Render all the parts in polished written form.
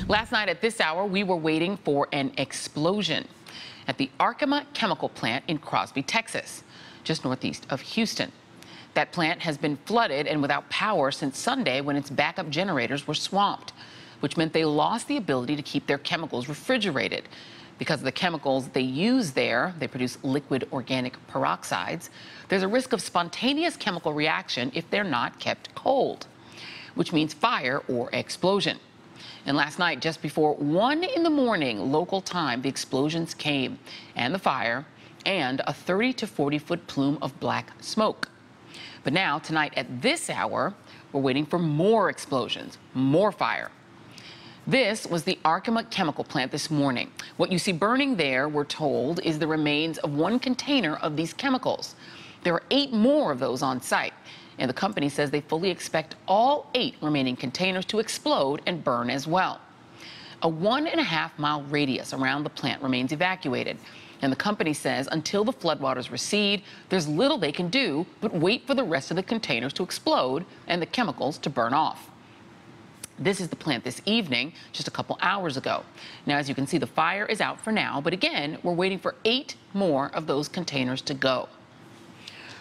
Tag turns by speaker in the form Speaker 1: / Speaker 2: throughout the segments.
Speaker 1: Last night at this hour, we were waiting for an explosion at the Arkema chemical plant in Crosby, Texas, just northeast of Houston. That plant has been flooded and without power since Sunday when its backup generators were swamped, which meant they lost the ability to keep their chemicals refrigerated. Because of the chemicals they use there, they produce liquid organic peroxides. There's a risk of spontaneous chemical reaction if they're not kept cold, which means fire or explosion. And last night, just before 1 in the morning local time, the explosions came and the fire and a 30 to 40 foot plume of black smoke. But now, tonight at this hour, we're waiting for more explosions, more fire. This was the Arkema chemical plant this morning. What you see burning there, we're told, is the remains of one container of these chemicals. There are 8 more of those on site, and the company says they fully expect all 8 remaining containers to explode and burn as well. A 1.5-mile radius around the plant remains evacuated, and the company says until the floodwaters recede, there's little they can do but wait for the rest of the containers to explode and the chemicals to burn off. This is the plant this evening, just a couple hours ago. Now, as you can see, the fire is out for now, but again, we're waiting for 8 more of those containers to go.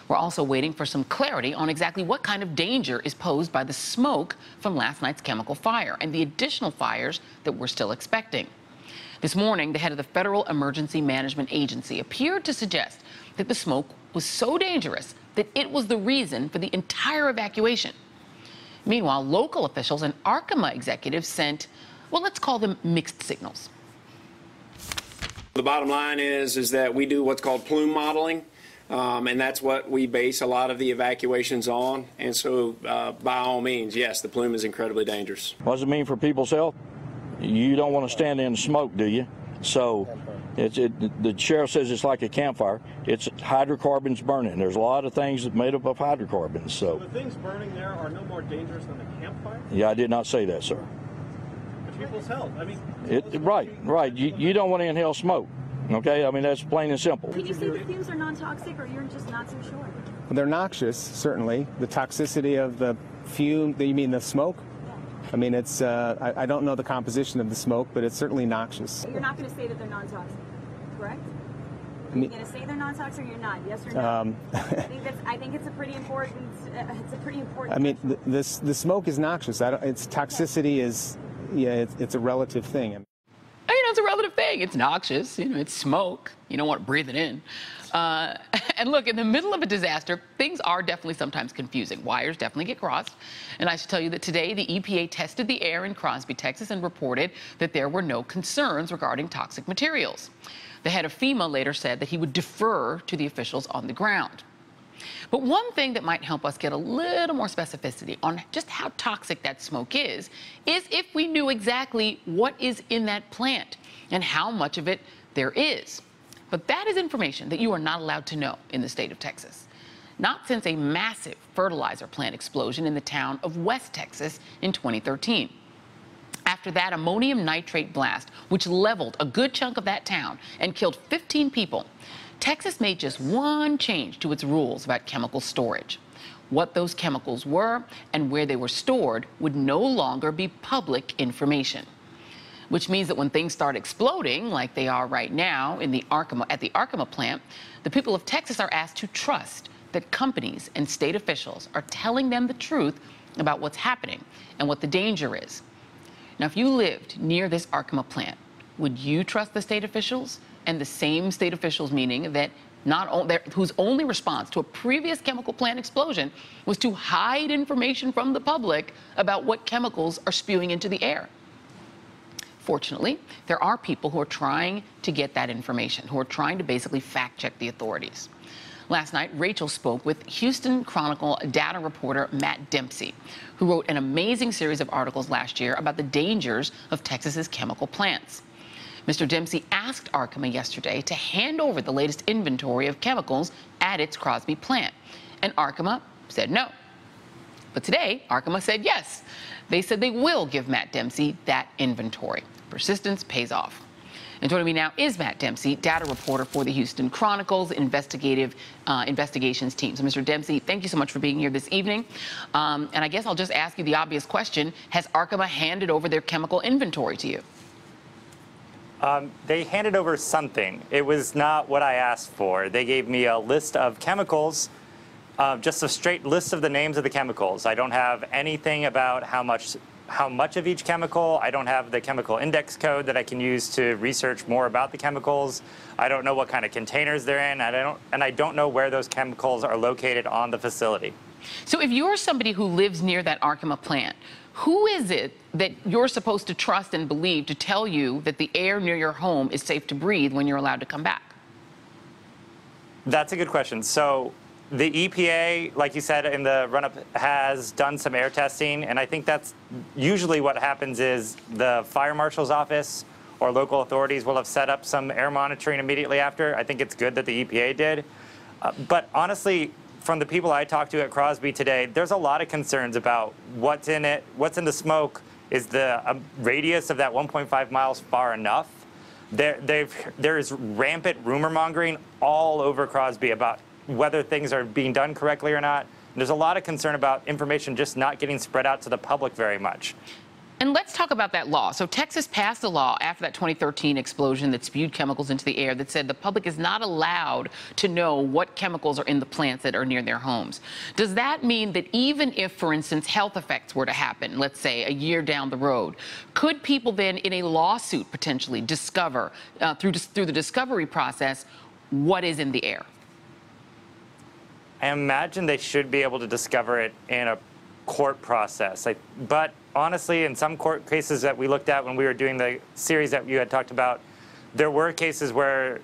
Speaker 1: We're also waiting for some clarity on exactly what kind of danger is posed by the smoke from last night's chemical fire and the additional fires that we're still expecting. This morning, the head of the Federal Emergency Management Agency appeared to suggest that the smoke was so dangerous that it was the reason for the entire evacuation. Meanwhile, local officials and Arkema executives sent, well, let's call them mixed signals.
Speaker 2: The bottom line is that we do what's called plume modeling, and that's what we base a lot of the evacuations on. And so, by all means, yes, the plume is incredibly dangerous.
Speaker 3: What does it mean for people's health? You don't want to stand in the smoke, do you? So the sheriff says it's like a campfire. It's hydrocarbons burning. There's a lot of things that made up of hydrocarbons. So
Speaker 4: the things burning there are no more dangerous than a campfire?
Speaker 3: Yeah, I did not say that, sir.
Speaker 4: But people's health, I mean...
Speaker 3: Right. You don't want to inhale smoke, okay? I mean, that's plain and simple.
Speaker 5: Can you say the fumes are non-toxic, or you're just not so sure?
Speaker 6: Well, they're noxious, certainly. The toxicity of the fume, you mean the smoke? I mean, it's, I don't know the composition of the smoke, but it's certainly noxious.
Speaker 5: You're not going to say that they're non-toxic, correct? Are you going to say they're non-toxic or you're not? Yes or no? I think it's a pretty important,
Speaker 6: I mean, the smoke is noxious. Its toxicity is, yeah, it's a relative thing.
Speaker 1: It's a relative thing. It's noxious. It's smoke. You don't want to breathe it in. And look, in the middle of a disaster, things are definitely sometimes confusing. Wires definitely get crossed. And I should tell you that today the EPA tested the air in Crosby, Texas, and reported that there were no concerns regarding toxic materials. The head of FEMA later said that he would defer to the officials on the ground. But one thing that might help us get a little more specificity on just how toxic that smoke is if we knew exactly what is in that plant and how much of it there is. But that is information that you are not allowed to know in the state of Texas. Not since a massive fertilizer plant explosion in the town of West Texas in 2013. After that ammonium nitrate blast, which leveled a good chunk of that town and killed 15 people, Texas made just one change to its rules about chemical storage. What those chemicals were and where they were stored would no longer be public information. Which means that when things start exploding, like they are right now at the Arkema plant, the people of Texas are asked to trust that companies and state officials are telling them the truth about what's happening and what the danger is. Now, if you lived near this Arkema plant, would you trust the state officials? And the same state officials, meaning that whose only response to a previous chemical plant explosion was to hide information from the public about what chemicals are spewing into the air. Fortunately, there are people who are trying to get that information, who are trying to basically fact-check the authorities. Last night, Rachel spoke with Houston Chronicle data reporter Matt Dempsey, who wrote an amazing series of articles last year about the dangers of Texas's chemical plants. Mr. Dempsey asked Arkema yesterday to hand over the latest inventory of chemicals at its Crosby plant, and Arkema said no. But today, Arkema said yes. They said they will give Matt Dempsey that inventory. Persistence pays off. And joining me now is Matt Dempsey, data reporter for the Houston Chronicles investigations team. So, Mr. Dempsey, thank you so much for being here this evening. And I guess I'll just ask you the obvious question. Has Arkema handed over their chemical inventory to you?
Speaker 7: They handed over something. It was not what I asked for. They gave me a list of chemicals, just a straight list of the names of the chemicals. I don't have anything about how much of each chemical. I don't have the chemical index code that I can use to research more about the chemicals. I don't know what kind of containers they're in, and I don't know where those chemicals are located on the facility.
Speaker 1: So if you're somebody who lives near that Arkema plant, who is it that you're supposed to trust and believe to tell you that the air near your home is safe to breathe when you're allowed to come back?
Speaker 7: That's a good question. So the EPA, like you said in the run-up, has done some air testing, and I think that's usually what happens is the fire marshal's office or local authorities will have set up some air monitoring immediately after. I think it's good that the EPA did. But honestly, from the people I talked to at Crosby today, there's a lot of concerns about what's in it, what's in the smoke. Is the radius of that 1.5 miles far enough? There is rampant rumor mongering all over Crosby about whether things are being done correctly or not. And there's a lot of concern about information just not getting spread out to the public very much.
Speaker 1: And let's talk about that law. So Texas passed a law after that 2013 explosion that spewed chemicals into the air that said the public is not allowed to know what chemicals are in the plants that are near their homes. Does that mean that even if, for instance, health effects were to happen, let's say a year down the road, could people then in a lawsuit potentially discover, through the discovery process, what is in the air?
Speaker 7: I imagine they should be able to discover it in a court process. But honestly, in some court cases that we looked at when we were doing the series that you had talked about, there were cases where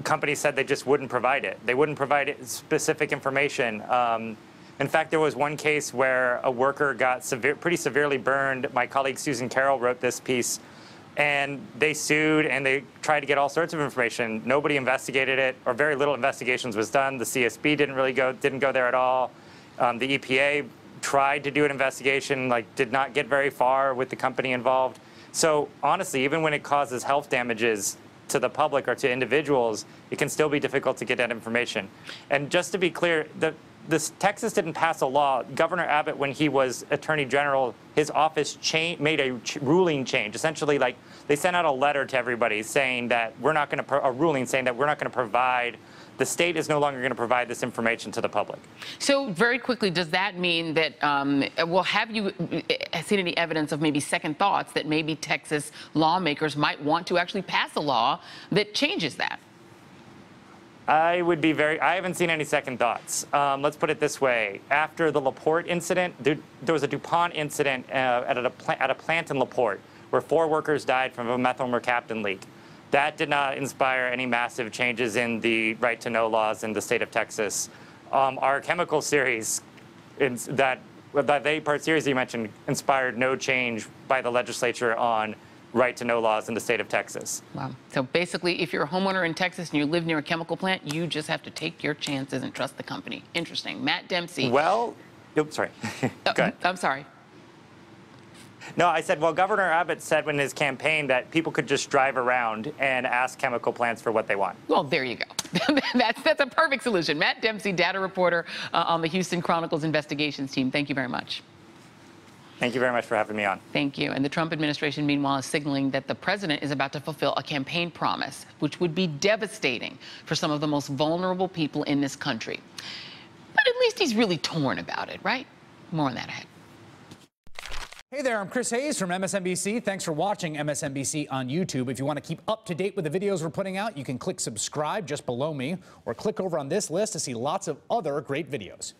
Speaker 7: companies said they just wouldn't provide it. They wouldn't provide specific information. In fact, there was one case where a worker got pretty severely burned. My colleague Susan Carroll wrote this piece, and they sued and they tried to get all sorts of information. Nobody investigated it, or very little investigations was done. The CSB didn't go there at all. The EPA tried to do an investigation, did not get very far with the company involved. So honestly, even when it causes health damages to the public or to individuals, it can still be difficult to get that information. And just to be clear, Texas didn't pass a law. Governor Abbott, when he was Attorney General, his office made a ruling change. Essentially, they sent out a letter to everybody saying that a ruling saying that we're not going to provide. The state is no longer going to provide this information to the public.
Speaker 1: So very quickly, does that mean that, have you seen any evidence of maybe second thoughts that maybe Texas lawmakers might want to actually pass a law that changes that?
Speaker 7: I haven't seen any second thoughts. Let's put it this way. After the LaPorte incident, there was a DuPont incident at a plant in LaPorte where 4 workers died from a methyl mercaptan leak. That did not inspire any massive changes in the right to know laws in the state of Texas. Our chemical series, that eight-part series you mentioned, inspired no change by the legislature on right to know laws in the state of Texas.
Speaker 1: Wow. So basically, if you're a homeowner in Texas and you live near a chemical plant, you just have to take your chances and trust the company. Interesting. Matt Dempsey.
Speaker 7: Well, sorry. Go ahead.
Speaker 1: I'm sorry.
Speaker 7: No, I said, well, Governor Abbott said in his campaign that people could just drive around and ask chemical plants for what they want.
Speaker 1: Well, there you go. That's a perfect solution. Matt Dempsey, data reporter on the Houston Chronicles investigations team. Thank you very much.
Speaker 7: Thank you very much for having me on.
Speaker 1: Thank you. And the Trump administration, meanwhile, is signaling that the president is about to fulfill a campaign promise, which would be devastating for some of the most vulnerable people in this country. But at least he's really torn about it, right? More on that ahead.
Speaker 8: Hey there, I'm Chris Hayes from MSNBC. Thanks for watching MSNBC on YouTube. If you want to keep up to date with the videos we're putting out, you can click subscribe just below me or click over on this list to see lots of other great videos.